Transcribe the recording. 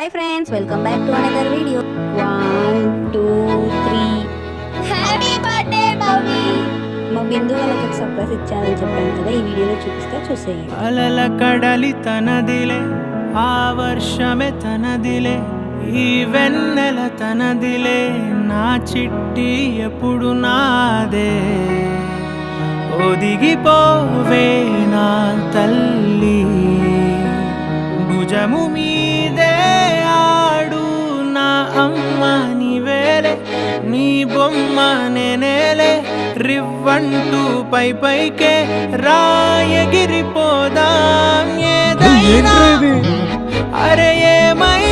Hi friends, welcome back to another video. 1 2 3 happy birthday mummy. మా బిందు వాళ్ళకి ఒక surprise ఇచ్చానని చెప్పాను కదా, ఈ వీడియోలో చూపిస్తే చూసేయండి. అలల కడలి తనదిలే, ఆ వర్షమే తనదిలే, ఈ వెన్నెల తనదిలే, నా చిట్టి ఎప్పుడు నాదే. ఒదిగిపోవే నా తల్లి, భుజము మీదే ఆడు నా అమ్మ నీవేలే, నీ బొమ్మ నేనేలే, రివ్వంటూ పై పైకే రాయగిరిపోదాం ఏదైనా. అరే ఏమైనా